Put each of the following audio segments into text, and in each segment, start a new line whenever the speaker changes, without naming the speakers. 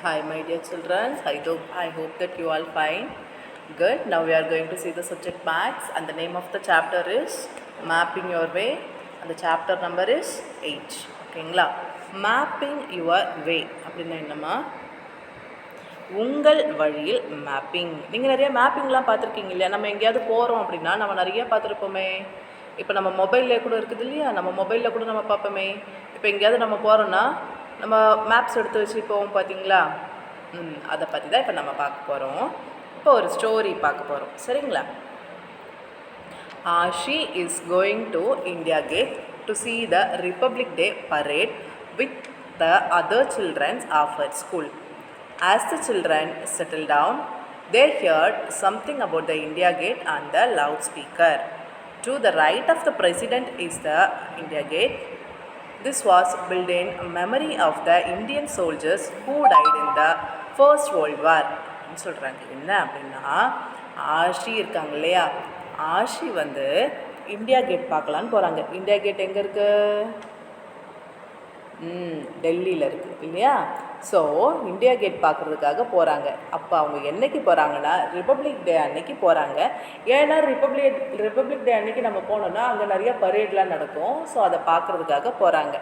Hi, my dear children. I hope that you all fine. Good. Now we are going to see the subject maths, and the name of the chapter is Mapping Your Way, and the chapter number is 8. ஓகேங்களா? Mapping your way அப்படின்னா என்னம்மா? உங்கள் வழியில் mapping. நீங்கள் நிறைய மேப்பிங்லாம் பார்த்துருக்கீங்க இல்லையா? நம்ம எங்கேயாவது போகிறோம் அப்படின்னா நம்ம நிறைய பார்த்துருப்போமே. இப்போ நம்ம மொபைல்லே கூட இருக்குது இல்லையா? நம்ம மொபைலில் கூட நம்ம பார்ப்போமே. இப்போ எங்கேயாவது நம்ம போகிறோன்னா நம்ம மேப்ஸ் எடுத்து வச்சு போவோம் பார்த்தீங்களா? அதை பற்றி தான் இப்போ நம்ம பார்க்க போகிறோம். இப்போ ஒரு ஸ்டோரி பார்க்க போகிறோம், சரிங்களா? She is going to India Gate to see the Republic Day parade with the other children of her school. As the children settled down, they heard something about the India Gate on the loudspeaker. To the right of the president is the India Gate. This was built in memory of the Indian soldiers who died in the First World War. சொல்கிறாங்க என்ன அப்படின்னா, ஆஷி இருக்காங்க இல்லையா, ஆஷி வந்து India gate பார்க்கலான்னு போகிறாங்க. India gate எங்கே இருக்குது? டெல்லியில் இருக்குது இல்லையா? ஸோ இந்தியா கேட் பார்க்குறதுக்காக போகிறாங்க. அப்போ அவங்க என்றைக்கு போகிறாங்கன்னா ரிப்பப்ளிக் டே அன்னைக்கு போகிறாங்க. ஏன்னா ரிப்பப்ளிக் டே அன்னைக்கு நம்ம போனோன்னா அங்கே நிறைய பரேட்லாம் நடக்கும். ஸோ அதை பார்க்குறதுக்காக போகிறாங்க.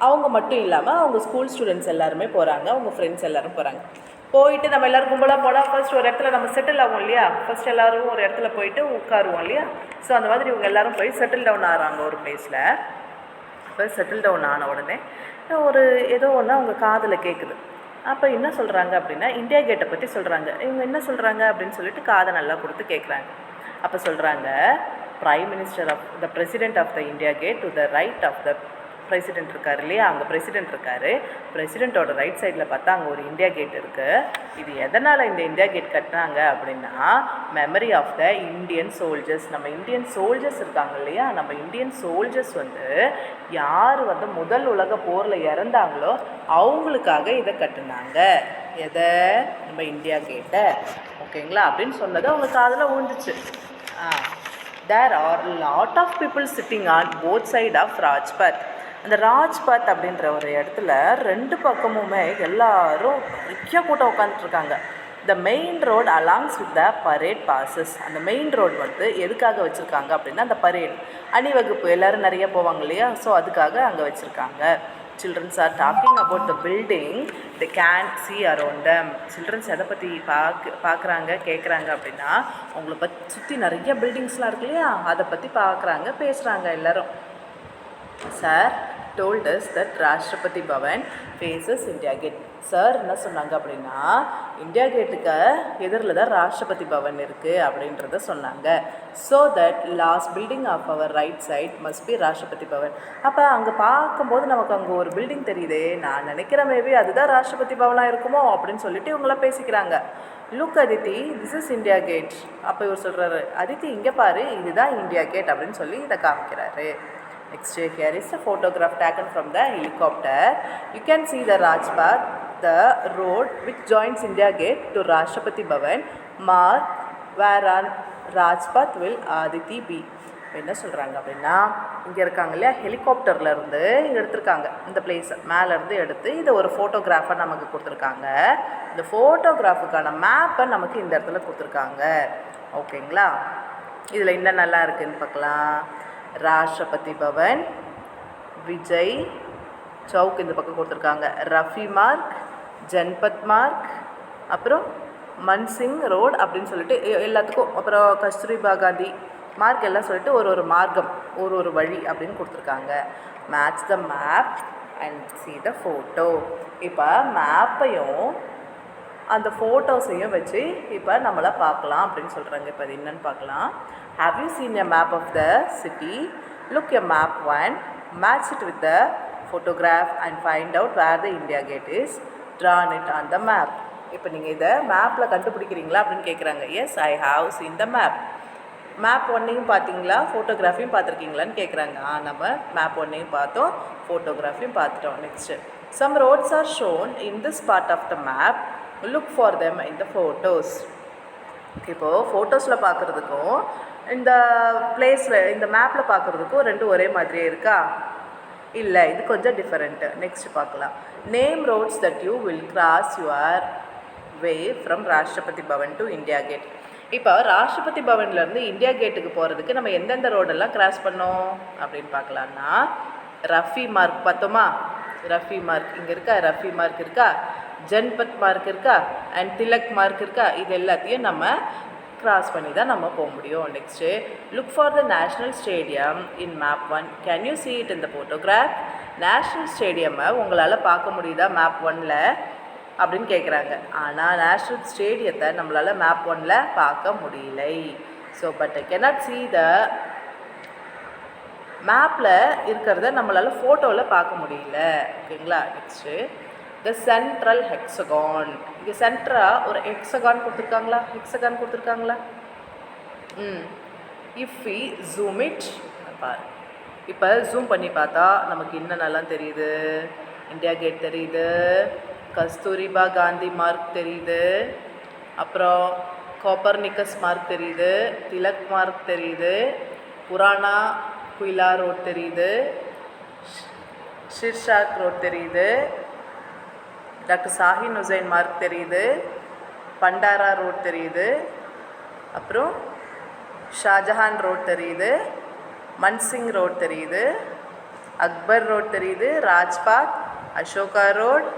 அவங்க மட்டும் இல்லாமல் அவங்க ஸ்கூல் ஸ்டூடெண்ட்ஸ் எல்லாருமே போகிறாங்க, அவங்க ஃப்ரெண்ட்ஸ் எல்லோரும் போகிறாங்க. போயிட்டு நம்ம எல்லோரும் கும்பலாக போனால் ஃபர்ஸ்ட் ஒரு இடத்துல நம்ம செட்டில் ஆகும் இல்லையா? ஃபர்ஸ்ட் எல்லோரும் ஒரு இடத்துல போயிட்டு உட்காருவோம் இல்லையா? ஸோ அந்த மாதிரி இவங்க எல்லோரும் போய் செட்டில் டவுன் ஆகிறாங்க ஒரு பிளேஸில். இப்போ செட்டில் டவுன் ஆன உடனே ஏதோ ஒன்று அவங்க காதில் கேட்குது. அப்போ என்ன சொல்கிறாங்க அப்படின்னா, இந்தியா கேட்டை பற்றி சொல்கிறாங்க. இவங்க என்ன சொல்கிறாங்க அப்படின்னு சொல்லிட்டு காதை நல்லா கொடுத்து கேட்குறாங்க. அப்போ சொல்கிறாங்க, prime minister of the president of the India Gate to the right of the president இருக்கார் இல்லையா? அங்கே பிரசிடென்ட் இருக்கார். பிரசிடென்ட்டோட ரைட் சைடில் பார்த்தா அங்கே ஒரு இந்தியா கேட் இருக்குது. இது எதனால் இந்த இந்தியா கேட் கட்டினாங்க அப்படின்னா, memory of the Indian soldiers. நம்ம இந்தியன் சோல்ஜர்ஸ் இருக்காங்க இல்லையா, நம்ம இந்தியன் சோல்ஜர்ஸ் வந்து யார் வந்து முதல் உலக போரில் இறந்தாங்களோ அவங்களுக்காக இதை கட்டினாங்க. எதை? நம்ம இந்தியா கேட்டை. ஓகேங்களா? அப்படின்னு சொன்னது அவங்க காதில் விழுந்துச்சு. There are lot of people sitting on both side of Rajpath. அந்த ராஜ்பத் அப்படின்ற ஒரு இடத்துல ரெண்டு பக்கமுமே எல்லாரும் நிறைய கூட்டம் உட்காந்துட்ருக்காங்க. The main road alongs with the parade passes. அந்த மெயின் ரோடு வந்து எதுக்காக வச்சுருக்காங்க அப்படின்னா, அந்த பரேட் அணிவகுப்பு எல்லோரும் நிறைய போவாங்க இல்லையா? ஸோ அதுக்காக அங்கே வச்சுருக்காங்க. Childrens are talking about the building they can see around them. Childrens எதை பற்றி பார்க்குறாங்க கேட்குறாங்க அப்படின்னா, அவங்கள பற்றி சுற்றி நிறைய பில்டிங்ஸ்லாம் இருக்கு இல்லையா, அதை பற்றி பார்க்குறாங்க, பேசுகிறாங்க எல்லோரும். Sir told us that Rashtrapati Bhavan faces India Gate. Sir என்ன சொன்னாங்க அப்படின்னா, இந்தியா கேட்டுக்கு எதிரில் தான் ராஷ்டிரபதி பவன் இருக்குது அப்படின்றத சொன்னாங்க. So that last building of our right side must be Rashtrapati Bhavan. அப்போ அங்கே பார்க்கும்போது நமக்கு அங்கே ஒரு பில்டிங் தெரியுதே, நான் நினைக்கிறேன் மேபி அதுதான் ராஷ்டிரபதி பவனாக இருக்குமோ அப்படின்னு சொல்லிட்டு இவங்களாம் பேசிக்கிறாங்க. Look Aditi, this is India Gate. அப்போ இவர் சொல்கிறாரு, அதித்தி இங்கே பாரு, இதுதான் இந்தியா கேட் அப்படின்னு சொல்லி இதை காமிக்கிறாரு. Next here is a photograph taken from the helicopter. You can see the Rajpath, the road which joins India Gate to Rashtrapati Bhavan. Mark where on Rajpath will Aditi be. என்ன சொல்கிறாங்க அப்படின்னா, இங்கே இருக்காங்க இல்லையா, ஹெலிகாப்டர்லேருந்து எடுத்திருக்காங்க இந்த பிளேஸை, மேலேருந்து எடுத்து இதை ஒரு ஃபோட்டோகிராஃபை நமக்கு கொடுத்துருக்காங்க. இந்த ஃபோட்டோகிராஃபுக்கான மேப்பை நமக்கு இந்த இடத்துல கொடுத்துருக்காங்க. ஓகேங்களா? இதில் என்ன நல்லா இருக்குதுன்னு பார்க்கலாம். ராஷ்டிரபதி பவன், விஜய் சவுக் இந்த பக்கம் கொடுத்துருக்காங்க, ரஃபி மார்க், ஜன்பத் மார்க், அப்புறம் மன்சிங் ரோடு அப்படின்னு சொல்லிட்டு எல்லாத்துக்கும், அப்புறம் கஸ்தூரிபா காந்தி மார்க் எல்லாம் சொல்லிட்டு ஒரு மார்க்கம், ஒரு வழி அப்படின்னு கொடுத்துருக்காங்க. Match the map and see the photo. இப்போ மேப்பையும் அந்த ஃபோட்டோஸையும் வச்சு இப்போ நம்மளை பார்க்கலாம் அப்படின்னு சொல்கிறாங்க. இப்போ அது என்னன்னு பார்க்கலாம். Have you seen a map of the city? Look a map 1, match it with the photograph and find out where the India Gate is. Drawn it on the map. இப்போ நீங்கள் இதை மேப்பில் கண்டுபிடிக்கிறீங்களா அப்படின்னு கேட்குறாங்க. Yes, I have seen the map. Map ஒன்றையும் பார்த்தீங்களா, ஃபோட்டோகிராஃபியும் பார்த்துருக்கீங்களான்னு கேட்குறாங்க. நம்ம மேப் ஒன்றையும் பார்த்தோம், ஃபோட்டோகிராஃபியும் பார்த்துட்டோம். Next, some roads are shown in this part of the map. Look for them in the photos. இப்போது ஃபோட்டோஸில் பார்க்குறதுக்கும் இந்த பிளேஸில் இந்த மேப்பில் பார்க்குறதுக்கும் ரெண்டும் ஒரே மாதிரியே இருக்கா? இல்லை, இது கொஞ்சம் டிஃபரெண்ட்டு. நெக்ஸ்ட் பார்க்கலாம். Name roads that you will cross your way from Rashtrapati Bhavan to India Gate. இப்போ ராஷ்டிரபதி பவன்லேருந்து இந்தியா கேட்டுக்கு போகிறதுக்கு நம்ம எந்தெந்த ரோடெல்லாம் கிராஸ் பண்ணோம் அப்படின்னு பார்க்கலான்னா, ரஃபி மார்க் பார்த்தோமா? ரஃபி மார்க் இங்கே இருக்கா, ரஃபி மார்க் இருக்கா, ஜன்பத் மார்க் இருக்கா, அண்ட் திலக் மார்க் இருக்கா. இது எல்லாத்தையும் நம்ம கிராஸ் பண்ணி தான் நம்ம போக முடியும். Next, look for the national stadium in map 1. Can you see it in the photograph? National ஸ்டேடியம்மை உங்களால் பார்க்க முடியுதா மேப் 1ல் அப்படின்னு கேட்குறாங்க. ஆனால் நேஷ்னல் ஸ்டேடியத்தை நம்மளால் மேப் 1ல் பார்க்க முடியலை. So but I cannot see the மேப்பில் இருக்கிறத நம்மளால் ஃபோட்டோவில் பார்க்க முடியல. ஓகேங்களா? Next, the central hexagon. இங்கே சென்டராக ஒரு ஹெக்ஸகான் கொடுத்துருக்காங்களா? இஃப் வி ஜூம் இட், பாரு. இப்போ ஜூம் பண்ணி பார்த்தா நமக்கு என்னென்னலாம் தெரியுது? இந்தியா கேட் தெரியுது, கஸ்தூரிபா காந்தி மார்க் தெரியுது, அப்புறம் கோப்பர்னிக்கஸ் மார்க் தெரியுது, திலக் மார்க் தெரியுது, புராணா குயிலா ரோட் தெரியுது, ஷிர்ஷாக் ரோட் தெரியுது, டாக்டர் சாஹின் ஹுசைன் மார்க் தெரியுது, பண்டாரா ரோட் தெரியுது, அப்புறம் ஷாஜஹான் ரோட் தெரியுது, மன்சிங் ரோட் தெரியுது, அக்பர் ரோட் தெரியுது, ராஜ்பாத், அசோகா ரோட்,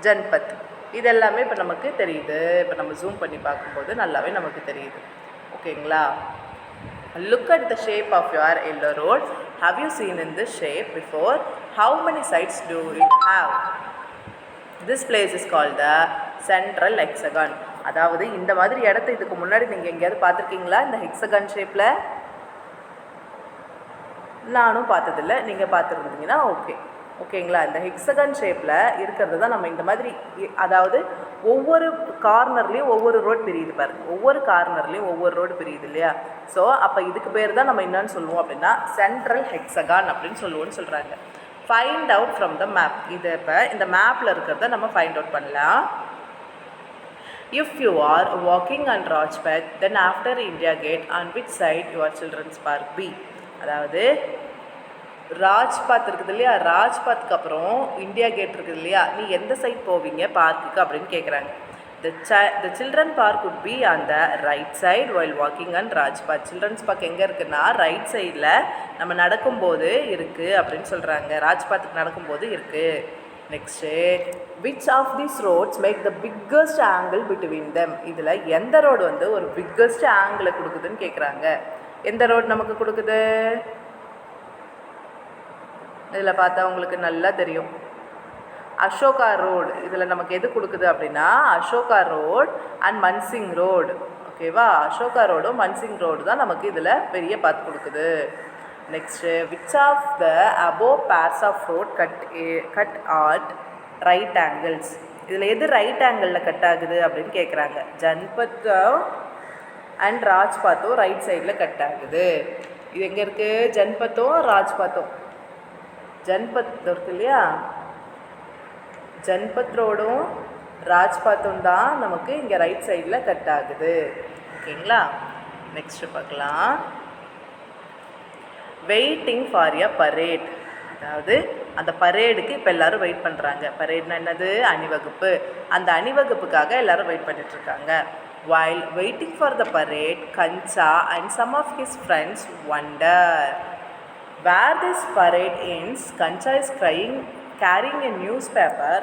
ஜன்பத். இதெல்லாமே இப்போ நமக்கு தெரியுது. இப்போ நம்ம ஜூம் பண்ணி பார்க்கும்போது நல்லாவே நமக்கு தெரியுது. ஓகேங்களா? Look at the shape of your yellow road. Have you seen in this shape before? How many sides do it have? This place is called the central hexagon. அதாவது இந்த மாதிரி இடத்த இதுக்கு முன்னாடி நீங்கள் எங்கேயாவது பார்த்துருக்கீங்களா? இந்த ஹெக்ஸகான் ஷேப்பில் நானும் பார்த்ததில்ல. நீங்கள் பார்த்துருந்தீங்கன்னா ஓகேங்களா? இந்த ஹெக்ஸகான் ஷேப்பில் இருக்கிறது தான் நம்ம இந்த மாதிரி, அதாவது ஒவ்வொரு கார்னர்லேயும் ஒவ்வொரு ரோடு பிரியுது பாருங்க. ஒவ்வொரு கார்னர்லேயும் ஒவ்வொரு ரோடு பிரியுது இல்லையா? ஸோ அப்போ இதுக்கு பேர் தான் நம்ம என்னன்னு சொல்லுவோம் அப்படின்னா சென்ட்ரல் ஹெக்ஸகான் அப்படின்னு சொல்லுவோம்னு சொல்கிறாங்க. Find out from the map. இது இப்போ இந்த மேப்பில் இருக்கிறத நம்ம ஃபைண்ட் அவுட் பண்ணலாம். If you are walking on Rajpath, then after India Gate, on which side your children's park be? அதாவது ராஜ்பாத் இருக்குது இல்லையா, ராஜ்பாத்துக்கு அப்புறம் இந்தியா கேட் இருக்குது இல்லையா, நீ எந்த சைட் போவீங்க பார்க்குக்கு அப்படின்னு கேட்குறாங்க. The children park would be on the right side while walking on Rajpath. Childrens park எங்கே இருக்குன்னா ரைட் சைடில் நம்ம நடக்கும்போது இருக்குது அப்படின்னு சொல்கிறாங்க. ராஜ்பாத்துக்கு நடக்கும்போது இருக்குது. Next, which of these roads make the biggest angle between them. இதில் எந்த ரோடு வந்து ஒரு பிக்கஸ்ட் ஆங்கிளை கொடுக்குதுன்னு கேட்குறாங்க. எந்த ரோடு நமக்கு கொடுக்குது? இதில் பார்த்தா உங்களுக்கு நல்லா தெரியும். அசோகா ரோடு இதில் நமக்கு எது கொடுக்குது அப்படின்னா Ashoka road and Mansingh road. ஓகேவா? அசோகா ரோடும் மன்சிங் ரோடு தான் நமக்கு இதில் பெரிய பாத் கொடுக்குது. Next, which of the above pairs of road cut at right angles. இதில் எது ரைட் ஆங்கிளில் கட் ஆகுது அப்படின்னு கேட்குறாங்க. ஜன்பத்தும் அண்ட் ராஜ்பாத்தும் ரைட் சைடில் கட் ஆகுது. இது எங்கே இருக்குது? ஜன்பத்தும் ராஜ்பாத்தும். ஜன்பத் இருக்கு இல்லையா, ஜன்பத் ரோடும் ராஜ்பாத்தும் தான் நமக்கு இங்கே ரைட் சைடில் கட் ஆகுது. ஓகேங்களா? நெக்ஸ்ட்டு பார்க்கலாம். Waiting for a parade. அதாவது அந்த பரேடுக்கு இப்போ எல்லோரும் வெயிட் பண்ணுறாங்க. பரேட்னா என்னது? அணிவகுப்பு. அந்த அணிவகுப்புக்காக எல்லோரும் வெயிட் பண்ணிகிட்ருக்காங்க. While waiting for the parade, Kancha and some of his friends wonder. Where this parade ends, Kancha is carrying a newspaper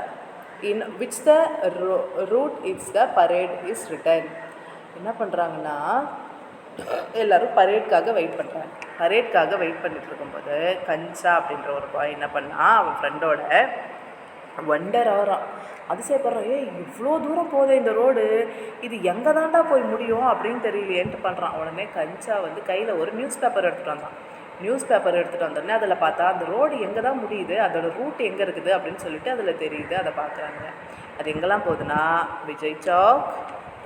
in which the route is the parade is written. என்ன பண்ணுறாங்கன்னா எல்லோரும் பரேட்காக wait பண்ணுறாங்க. பரேட்காக wait பண்ணிட்டு இருக்கும்போது கஞ்சா அப்படின்ற ஒரு பாய் என்ன பண்ணால் அவன் ஃப்ரெண்டோட வண்டர் ஆகிறான். அதிசயப்படுறான். இவ்வளோ தூரம் போதே இந்த ரோடு, இது எங்கே தாண்டா போய் முடியும் அப்படின்னு தெரியலையேன்ட்டு பண்ணுறான். உடனே கஞ்சா வந்து கையில் ஒரு நியூஸ் பேப்பர் எடுத்துகிட்டு வந்தான். நியூஸ் பேப்பர் எடுத்துகிட்டு வந்தோடனே அதில் பார்த்தா அந்த ரோடு எங்கே தான் முடியுது, அதோட ரூட் எங்கே இருக்குது அப்படின்னு சொல்லிட்டு அதில் தெரியுது. அதை பார்க்குறாங்க. அது எங்கெல்லாம் போகுதுன்னா Vijay Chowk,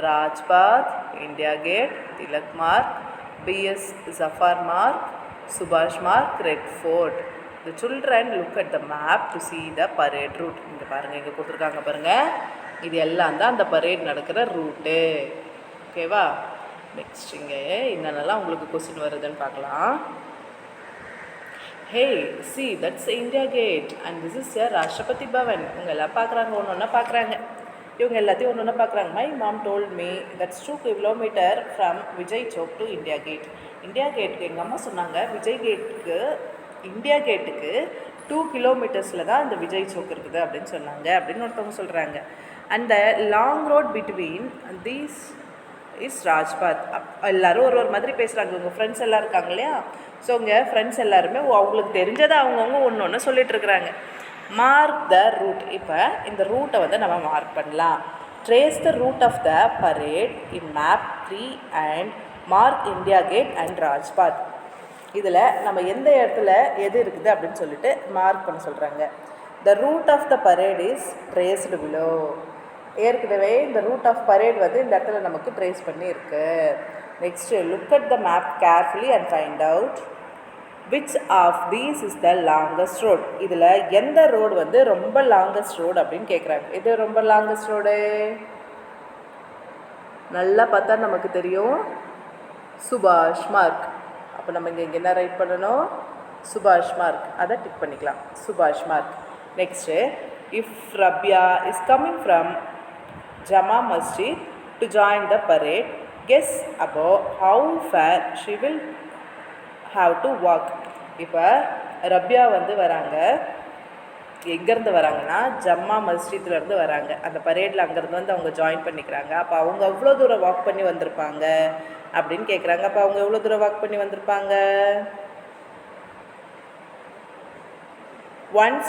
Rajpath, India Gate, Tilak Marg, BS Zafar Marg, சுபாஷ் Marg, Red Fort. The children look at the map to see the parade route. இங்கே பாருங்கள், இங்கே கொடுத்துருக்காங்க பாருங்கள். இது எல்லாம் தான் அந்த பரேட் நடக்கிற ரூட்டு. ஓகேவா? நெக்ஸ்ட் இங்கே என்னென்னலாம் உங்களுக்கு கொஸ்டின் வருதுன்னு பார்க்கலாம். Hey see that's India Gate and this is Rashtrapati Bhavan. இவங்க எல்லாம் பார்க்குறாங்க, ஒன்று ஒன்றா பார்க்குறாங்க. இவங்க எல்லாத்தையும் ஒன்று ஒன்றா பார்க்குறாங்க. My mom told me that's 2 kilometre from Vijay Chowk to India Gate. இந்தியா கேட்டுக்கு எங்கள் அம்மா சொன்னாங்க, விஜய் கேட்டுக்கு இந்தியா கேட்டுக்கு 2 கிலோமீட்டர்ஸில் தான் இந்த விஜய் சௌக் இருக்குது அப்படின்னு சொன்னாங்க அப்படின்னு ஒருத்தவங்க சொல்கிறாங்க. அந்த long road between these is Rajpath. எல்லோரும் ஒரு மாதிரி பேசுகிறாங்க. உங்கள் ஃப்ரெண்ட்ஸ் எல்லாம் இருக்காங்க இல்லையா? ஸோ உங்கள் ஃப்ரெண்ட்ஸ் எல்லாருமே அவங்களுக்கு தெரிஞ்சதை அவங்கவுங்க ஒன்று ஒன்று சொல்லிகிட்ருக்குறாங்க. மார்க் த ரூட். இப்போ இந்த ரூட்டை வந்து நம்ம மார்க் பண்ணலாம். Trace the route of the parade in map 3 and mark India Gate and Rajpath. இதில் நம்ம எந்த இடத்துல எது இருக்குது அப்படின்னு சொல்லிட்டு மார்க் பண்ண சொல்கிறாங்க. The route of the parade is traced below. ஏற்கனவே இந்த ரூட் ஆஃப் பரேட் வந்து இந்த இடத்துல நமக்கு ட்ரேஸ் பண்ணி இருக்கு. Next look at the map carefully and find out which of these is the longest road. இதில் எந்த ரோடு வந்து ரொம்ப லாங்கஸ்ட் ரோடு அப்படின்னு கேட்குறாங்க. இது ரொம்ப லாங்கஸ்ட் ரோடு நல்லா பார்த்தா நமக்கு தெரியும், சுபாஷ் மார்க். அப்போ நம்ம இங்கே என்ன ரைட் பண்ணணும்? சுபாஷ் மார்க். அதை டிக் பண்ணிக்கலாம், சுபாஷ் மார்க். நெக்ஸ்ட்டு இஃப் ரப்யா is coming from Jama Masjid to join the parade, guess about how far she will have to walk. இப்போ ரப்யா வந்து வராங்க. எங்கேருந்து வராங்கன்னா ஜம்மா மஸ்ஜித்லேருந்து வராங்க. அந்த பரேடில் அங்கேருந்து வந்து அவங்க ஜாயின் பண்ணிக்கிறாங்க. அப்போ அவங்க எவ்வளோ தூரம் வாக் பண்ணி வந்திருப்பாங்க அப்படின்னு கேட்குறாங்க. அப்போ அவங்க எவ்வளோ தூரம் வாக் பண்ணி வந்திருப்பாங்க? 1